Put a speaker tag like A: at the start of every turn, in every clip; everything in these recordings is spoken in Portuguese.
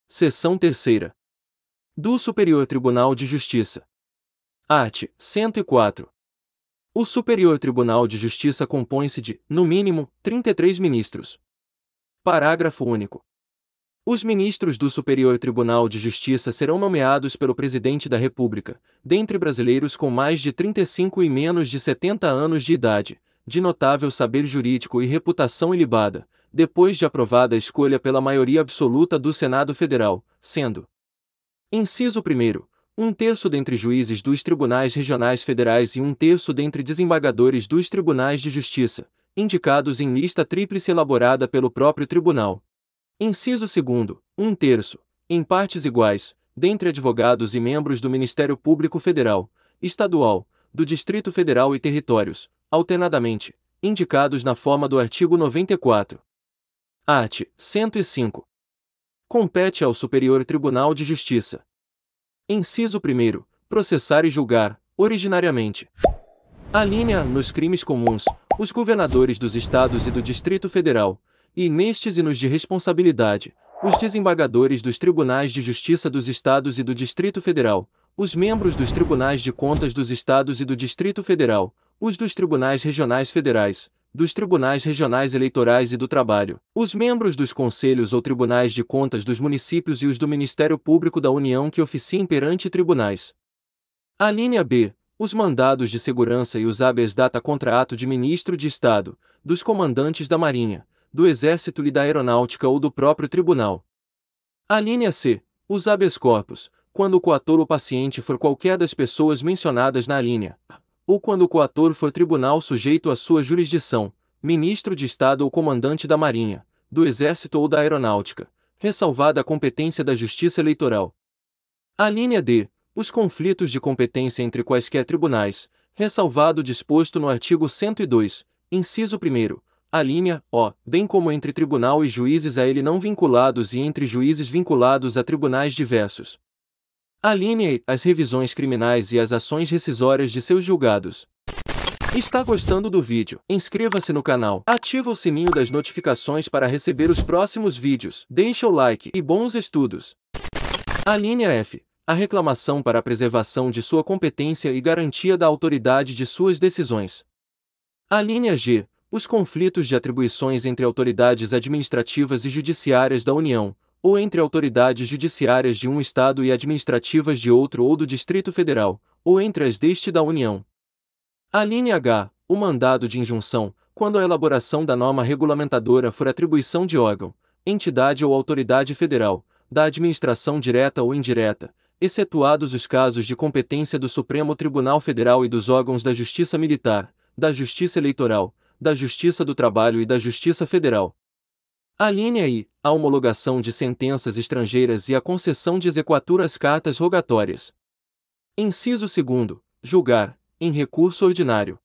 A: Seção 3ª. Do Superior Tribunal de Justiça. Art. 104. O Superior Tribunal de Justiça compõe-se de, no mínimo, 33 ministros. Parágrafo único. Os ministros do Superior Tribunal de Justiça serão nomeados pelo Presidente da República, dentre brasileiros com mais de 35 e menos de 70 anos de idade, de notável saber jurídico e reputação ilibada, depois de aprovada a escolha pela maioria absoluta do Senado Federal, sendo: inciso 1º, 1/3 dentre juízes dos tribunais regionais federais e 1/3 dentre desembargadores dos tribunais de justiça, indicados em lista tríplice elaborada pelo próprio tribunal. Inciso 2º, 1/3, em partes iguais, dentre advogados e membros do Ministério Público Federal, Estadual, do Distrito Federal e territórios, alternadamente, indicados na forma do artigo 94. Art. 105. Compete ao Superior Tribunal de Justiça. Inciso 1º, processar e julgar, originariamente. Alínea A. Nos crimes comuns, os governadores dos estados e do Distrito Federal, e nestes e nos de responsabilidade, os desembargadores dos tribunais de justiça dos estados e do Distrito Federal, os membros dos tribunais de contas dos estados e do Distrito Federal, os dos tribunais regionais federais, dos tribunais regionais eleitorais e do trabalho, os membros dos conselhos ou tribunais de contas dos municípios e os do Ministério Público da União que oficiem perante tribunais. Alínea B. Os mandados de segurança e os habeas data contra ato de ministro de Estado, dos comandantes da Marinha, do Exército e da Aeronáutica ou do próprio tribunal. Alínea C. Os habeas corpus, quando o coator ou paciente for qualquer das pessoas mencionadas na alínea A, ou quando o coator for tribunal sujeito à sua jurisdição, ministro de Estado ou comandante da Marinha, do Exército ou da Aeronáutica, ressalvada a competência da Justiça Eleitoral. Alínea D. Os conflitos de competência entre quaisquer tribunais, ressalvado o disposto no artigo 102, inciso 1º, alínea O, bem como entre tribunal e juízes a ele não vinculados e entre juízes vinculados a tribunais diversos. Alínea E. As revisões criminais e as ações rescisórias de seus julgados. Está gostando do vídeo? Inscreva-se no canal, ativa o sininho das notificações para receber os próximos vídeos, deixa o like e bons estudos. Alínea F. A reclamação para a preservação de sua competência e garantia da autoridade de suas decisões. Alínea G. Os conflitos de atribuições entre autoridades administrativas e judiciárias da União, ou entre autoridades judiciárias de um Estado e administrativas de outro ou do Distrito Federal, ou entre as deste da União. Alínea H. O mandado de injunção, quando a elaboração da norma regulamentadora for atribuição de órgão, entidade ou autoridade federal, da administração direta ou indireta, excetuados os casos de competência do Supremo Tribunal Federal e dos órgãos da Justiça Militar, da Justiça Eleitoral, da Justiça do Trabalho e da Justiça Federal. Alínea I. A homologação de sentenças estrangeiras e a concessão de exequatur às cartas rogatórias. Inciso 2º. Julgar, em recurso ordinário.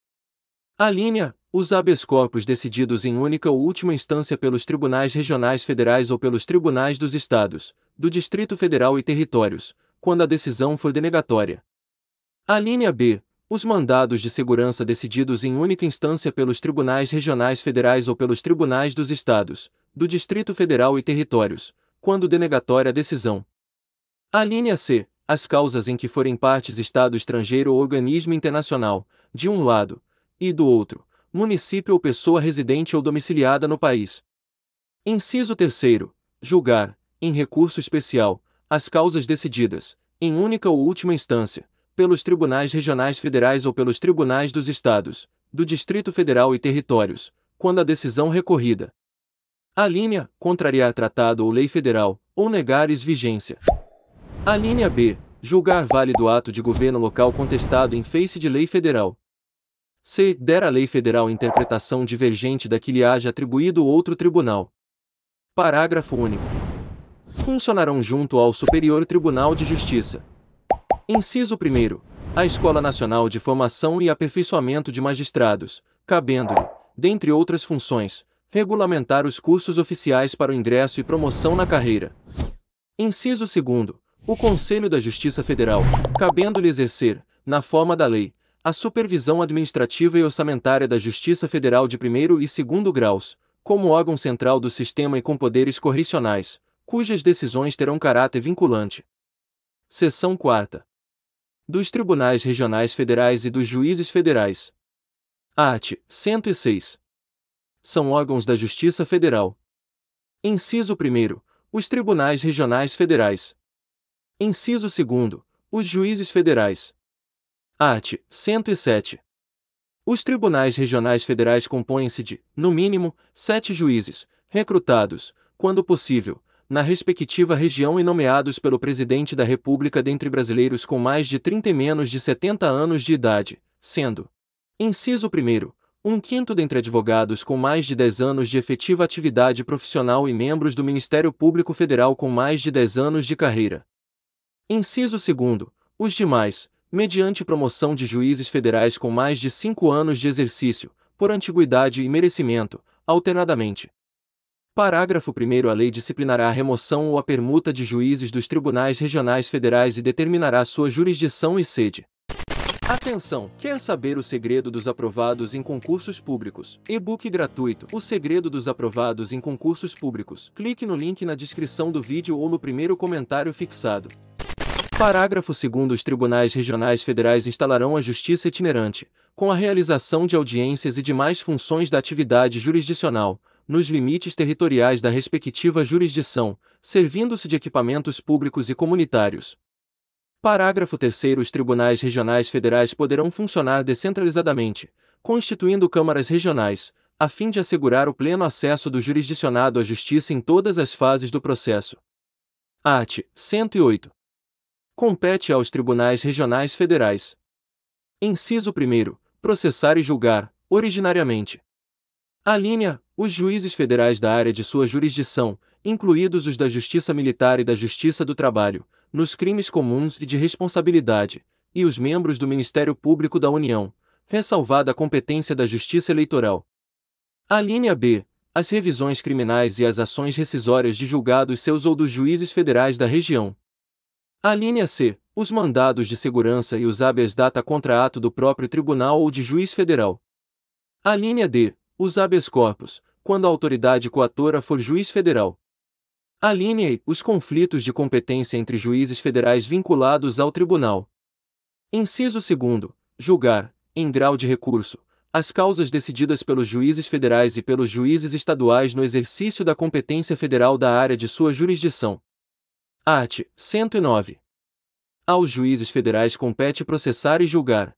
A: Alínea. Os habeas corpus decididos em única ou última instância pelos tribunais regionais federais ou pelos tribunais dos estados, do Distrito Federal e territórios, quando a decisão for denegatória. Alínea B. Os mandados de segurança decididos em única instância pelos tribunais regionais federais ou pelos tribunais dos estados, do Distrito Federal e territórios, quando denegatória a decisão. Alínea C. As causas em que forem partes Estado estrangeiro ou organismo internacional, de um lado, e do outro, município ou pessoa residente ou domiciliada no país. Inciso 3º. Julgar, em recurso especial, as causas decididas, em única ou última instância, pelos tribunais regionais federais ou pelos tribunais dos estados, do Distrito Federal e territórios, quando a decisão recorrida. Alínea. Contrariar tratado ou lei federal, ou negares vigência. Alínea B. Julgar válido ato de governo local contestado em face de lei federal. C. Der a lei federal interpretação divergente da que lhe haja atribuído outro tribunal. Parágrafo único. Funcionarão junto ao Superior Tribunal de Justiça. Inciso 1º. A Escola Nacional de Formação e Aperfeiçoamento de Magistrados, cabendo-lhe, dentre outras funções, regulamentar os cursos oficiais para o ingresso e promoção na carreira. Inciso 2º. O Conselho da Justiça Federal, cabendo-lhe exercer, na forma da lei, a supervisão administrativa e orçamentária da Justiça Federal de primeiro e segundo graus, como órgão central do sistema e com poderes correcionais, cujas decisões terão caráter vinculante. Seção 4ª. Dos Tribunais Regionais Federais e dos Juízes Federais. Art. 106. São órgãos da Justiça Federal. Inciso 1º. Os Tribunais Regionais Federais. Inciso 2º. Os Juízes Federais. Art. 107. Os Tribunais Regionais Federais compõem-se de, no mínimo, 7 juízes, recrutados, quando possível, na respectiva região e nomeados pelo Presidente da República dentre brasileiros com mais de 30 e menos de 70 anos de idade, sendo: inciso 1º, 1/5 dentre advogados com mais de 10 anos de efetiva atividade profissional e membros do Ministério Público Federal com mais de 10 anos de carreira. Inciso 2º, os demais, mediante promoção de juízes federais com mais de 5 anos de exercício, por antiguidade e merecimento, alternadamente. Parágrafo 1º. A lei disciplinará a remoção ou a permuta de juízes dos tribunais regionais federais e determinará sua jurisdição e sede. Atenção! Quer saber o segredo dos aprovados em concursos públicos? E-book gratuito. O segredo dos aprovados em concursos públicos. Clique no link na descrição do vídeo ou no primeiro comentário fixado. Parágrafo 2º. Os tribunais regionais federais instalarão a justiça itinerante, com a realização de audiências e demais funções da atividade jurisdicional, nos limites territoriais da respectiva jurisdição, servindo-se de equipamentos públicos e comunitários. Parágrafo 3º. Os tribunais regionais federais poderão funcionar descentralizadamente, constituindo câmaras regionais, a fim de assegurar o pleno acesso do jurisdicionado à justiça em todas as fases do processo. Art. 108. Compete aos tribunais regionais federais. Inciso 1º. Processar e julgar, originariamente. Alínea. Os juízes federais da área de sua jurisdição, incluídos os da Justiça Militar e da Justiça do Trabalho, nos crimes comuns e de responsabilidade, e os membros do Ministério Público da União, ressalvada a competência da Justiça Eleitoral. Alínea B. As revisões criminais e as ações rescisórias de julgados seus ou dos juízes federais da região. Alínea C. Os mandados de segurança e os habeas data contra ato do próprio tribunal ou de juiz federal. Alínea D. Os habeas corpus, quando a autoridade coatora for juiz federal. Alínea E. Os conflitos de competência entre juízes federais vinculados ao tribunal. Inciso 2º. Julgar, em grau de recurso, as causas decididas pelos juízes federais e pelos juízes estaduais no exercício da competência federal da área de sua jurisdição. Art. 109. Aos juízes federais compete processar e julgar.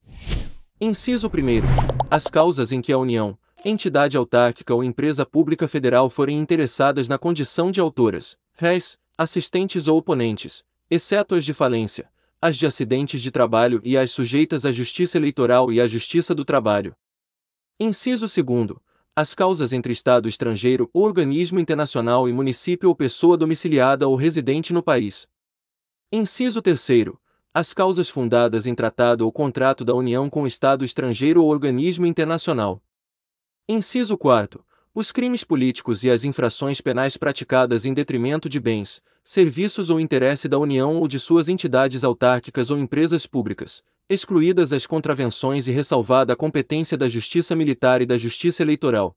A: Inciso 1º. As causas em que a União, entidade autárquica ou empresa pública federal forem interessadas na condição de autoras, réis, assistentes ou oponentes, exceto as de falência, as de acidentes de trabalho e as sujeitas à Justiça Eleitoral e à Justiça do Trabalho. Inciso 2º. As causas entre Estado estrangeiro ou organismo internacional e município ou pessoa domiciliada ou residente no país. Inciso 3º. As causas fundadas em tratado ou contrato da União com Estado estrangeiro ou organismo internacional. Inciso 4º. Os crimes políticos e as infrações penais praticadas em detrimento de bens, serviços ou interesse da União ou de suas entidades autárquicas ou empresas públicas, excluídas as contravenções e ressalvada a competência da Justiça Militar e da Justiça Eleitoral.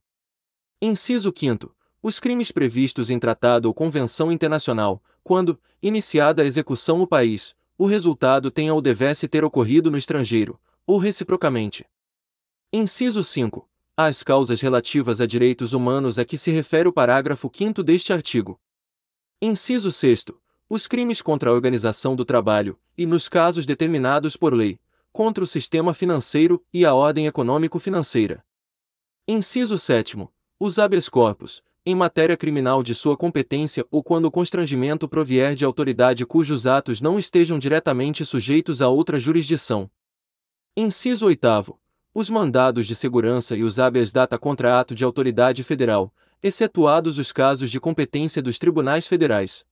A: Inciso 5º. Os crimes previstos em tratado ou convenção internacional, quando, iniciada a execução no país, o resultado tenha ou devesse ter ocorrido no estrangeiro, ou reciprocamente. Inciso 5. As causas relativas a direitos humanos a que se refere o parágrafo 5º deste artigo. Inciso 6º. Os crimes contra a organização do trabalho, e nos casos determinados por lei, contra o sistema financeiro e a ordem econômico-financeira. Inciso 7º. Os habeas corpus, em matéria criminal de sua competência ou quando o constrangimento provier de autoridade cujos atos não estejam diretamente sujeitos a outra jurisdição. Inciso 8º. Os mandados de segurança e os habeas data contra ato de autoridade federal, excetuados os casos de competência dos tribunais federais.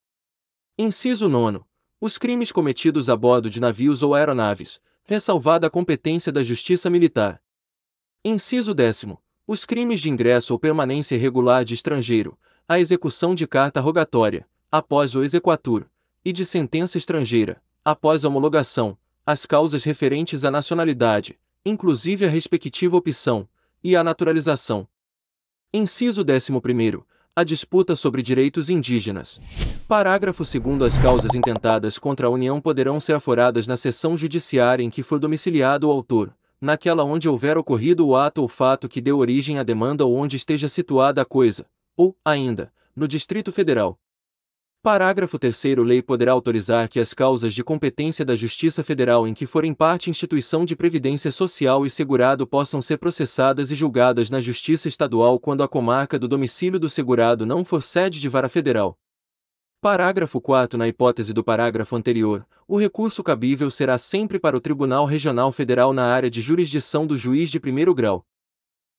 A: Inciso 9º. Os crimes cometidos a bordo de navios ou aeronaves, ressalvada a competência da Justiça Militar. Inciso 10º. Os crimes de ingresso ou permanência irregular de estrangeiro, a execução de carta rogatória, após o exequatur, e de sentença estrangeira, após a homologação, as causas referentes à nacionalidade, inclusive a respectiva opção, e a naturalização. Inciso 11º. A disputa sobre direitos indígenas. Parágrafo 2º. As causas intentadas contra a União poderão ser aforadas na seção judiciária em que for domiciliado o autor, naquela onde houver ocorrido o ato ou fato que deu origem à demanda ou onde esteja situada a coisa, ou, ainda, no Distrito Federal. Parágrafo 3º. Lei poderá autorizar que as causas de competência da Justiça Federal em que forem parte instituição de previdência social e segurado possam ser processadas e julgadas na Justiça Estadual quando a comarca do domicílio do segurado não for sede de vara federal. Parágrafo 4º. Na hipótese do parágrafo anterior, o recurso cabível será sempre para o Tribunal Regional Federal na área de jurisdição do juiz de primeiro grau.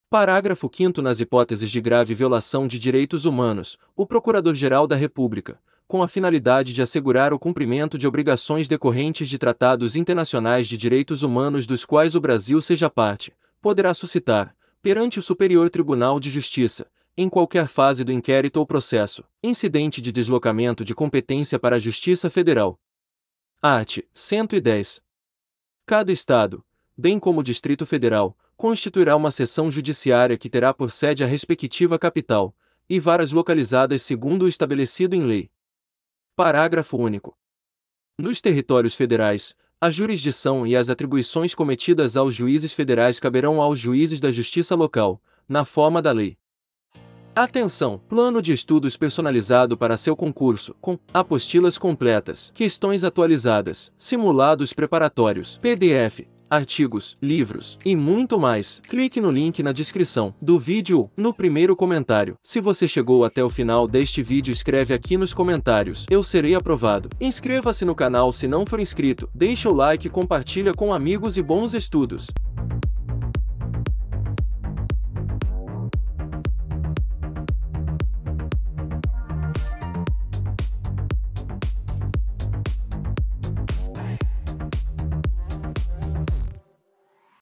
A: Parágrafo 5º. Nas hipóteses de grave violação de direitos humanos, o Procurador-Geral da República, com a finalidade de assegurar o cumprimento de obrigações decorrentes de tratados internacionais de direitos humanos dos quais o Brasil seja parte, poderá suscitar, perante o Superior Tribunal de Justiça, em qualquer fase do inquérito ou processo, incidente de deslocamento de competência para a Justiça Federal. Art. 110. Cada Estado, bem como o Distrito Federal, constituirá uma seção judiciária que terá por sede a respectiva capital, e varas localizadas segundo o estabelecido em lei. Parágrafo único. Nos territórios federais, a jurisdição e as atribuições cometidas aos juízes federais caberão aos juízes da Justiça Local, na forma da lei. Atenção! Plano de estudos personalizado para seu concurso, com apostilas completas, questões atualizadas, simulados preparatórios, PDF, artigos, livros e muito mais. Clique no link na descrição do vídeo ou no primeiro comentário. Se você chegou até o final deste vídeo, escreve aqui nos comentários, eu serei aprovado. Inscreva-se no canal se não for inscrito, deixa o like e compartilha com amigos e bons estudos.